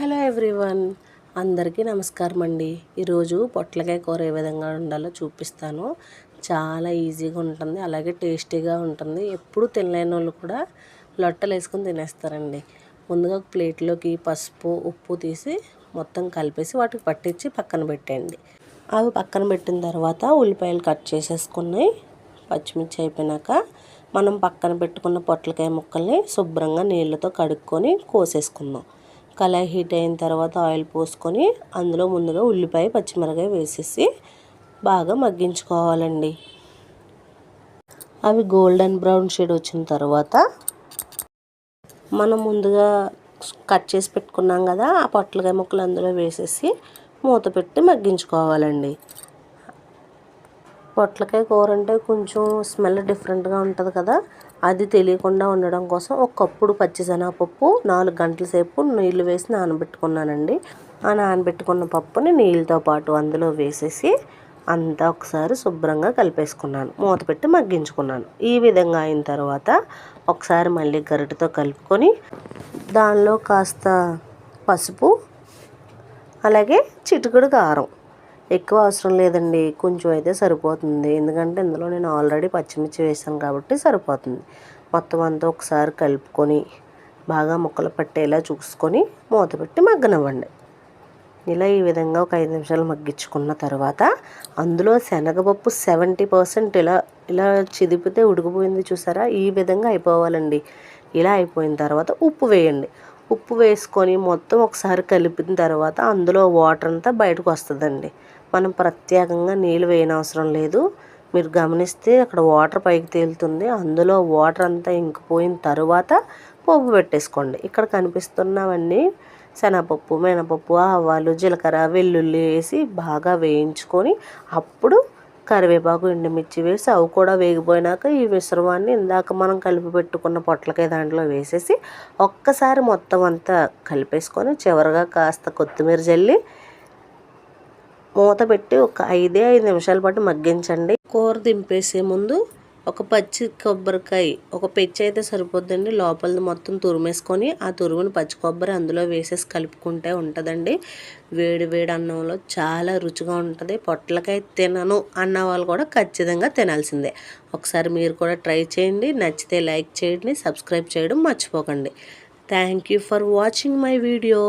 Hello everyone, అందరికీ నమస్కారం అండి. ఈరోజు పొట్లకాయ కూర ఏ విధంగా ఉండాలో చూపిస్తాను. చాలా ఈజీగా ఉంటుంది, అలాగే టేస్టీగా ఉంటుంది. ఎప్పుడు తినలేని వాళ్ళు కూడా లొట్టలు వేసుకొని తినేస్తారండి. ముందుగా ఒక ప్లేట్లోకి పసుపు ఉప్పు తీసి మొత్తం కలిపేసి వాటికి పట్టించి పక్కన పెట్టండి. అవి పక్కన పెట్టిన తర్వాత ఉల్లిపాయలు కట్ చేసేసుకుని పచ్చిమిర్చి అయిపోయినాక మనం పక్కన పెట్టుకున్న పొట్లకాయ ముక్కల్ని శుభ్రంగా నీళ్ళతో కడుక్కొని కోసేసుకుందాం. కళాయి హీట్ అయిన తర్వాత ఆయిల్ పోసుకొని అందులో ముందుగా ఉల్లిపాయ పచ్చిమిరపకాయ వేసేసి బాగా మగ్గించుకోవాలండి. అవి గోల్డెన్ బ్రౌన్ షేడ్ వచ్చిన తర్వాత మనం ముందుగా కట్ చేసి పెట్టుకున్నాం కదా, ఆ పొట్లకాయ ముక్కలు అందులో వేసేసి మూత పెట్టి మగ్గించుకోవాలండి. పొట్లకాయ కూర అంటే కొంచెం స్మెల్ డిఫరెంట్గా ఉంటుంది కదా, అది తెలియకుండా ఉండడం కోసం ఒక కప్పుడు పచ్చిశనగపప్పు 4 గంటల సేపు నీళ్లు వేసి నానబెట్టుకున్నానండి. ఆ నానబెట్టుకున్న పప్పుని నీళ్ళతో పాటు అందులో వేసేసి అంతా ఒకసారి శుభ్రంగా కలిపేసుకున్నాను. మూత పెట్టి మగ్గించుకున్నాను. ఈ విధంగా అయిన తర్వాత ఒకసారి మళ్ళీ గరిటెతో కలుపుకొని దానిలో కాస్త పసుపు అలాగే చిటికెడు కారం, ఎక్కువ అవసరం లేదండి, కొంచెం అయితే సరిపోతుంది. ఎందుకంటే ఇందులో నేను ఆల్రెడీ పచ్చిమిర్చి వేసాను కాబట్టి సరిపోతుంది. మొత్తం అంతా ఒకసారి కలుపుకొని బాగా ముక్కలు పట్టేలా చూసుకొని మూత పెట్టి మగ్గనివ్వండి. ఇలా ఈ విధంగా ఒక 5 నిమిషాలు మగ్గించుకున్న తర్వాత అందులో శనగపప్పు 70% ఇలా ఇలా చిదిపితే ఉడికిపోయింది చూసారా, ఈ విధంగా అయిపోవాలండి. ఇలా అయిపోయిన తర్వాత ఉప్పు వేయండి. ఉప్పు వేసుకొని మొత్తం ఒకసారి కలిపిన తర్వాత అందులో వాటర్ అంతా బయటకు వస్తుందండి. మనం ప్రత్యేకంగా నీళ్ళు వేయనవసరం లేదు. మీరు గమనిస్తే అక్కడ వాటర్ పైకి తేలుతుంది. అందులో వాటర్ అంతా ఇంకిపోయిన తర్వాత పోపు పెట్టేసుకోండి. ఇక్కడ కనిపిస్తున్నవన్నీ శనగపప్పు, మినపప్పు, ఆవాలు, జీలకర్ర, వెల్లుల్లి వేసి బాగా వేయించుకొని అప్పుడు కరివేపాకు, ఎండుమిర్చి వేసి అవి కూడా వేగిపోయినాక ఈ మిశ్రమాన్ని ఇందాక మనం కలిపి పెట్టుకున్న పొట్లకాయ దాంట్లో వేసేసి ఒక్కసారి మొత్తం అంతా కలిపేసుకొని చివరగా కాస్త కొత్తిమీర జల్లి మూత పెట్టి ఒక 5 నిమిషాల పాటు మగ్గించండి. కూర దింపేసే ముందు ఒక పచ్చి కొబ్బరికాయ, ఒక పెచ్చి అయితే సరిపోద్దండి, లోపలిది మొత్తం తురిమేసుకొని ఆ తురుముని పచ్చి కొబ్బరి అందులో వేసేసి కలుపుకుంటే ఉంటుందండి. వేడి వేడి అన్నంలో చాలా రుచిగా ఉంటుంది. పొట్లకాయ తినను అన్న వాళ్ళు కూడా ఖచ్చితంగా తినాల్సిందే. ఒకసారి మీరు కూడా ట్రై చేయండి. నచ్చితే లైక్ చేయండి, సబ్స్క్రైబ్ చేయడం మర్చిపోకండి. Thank you for watching my video.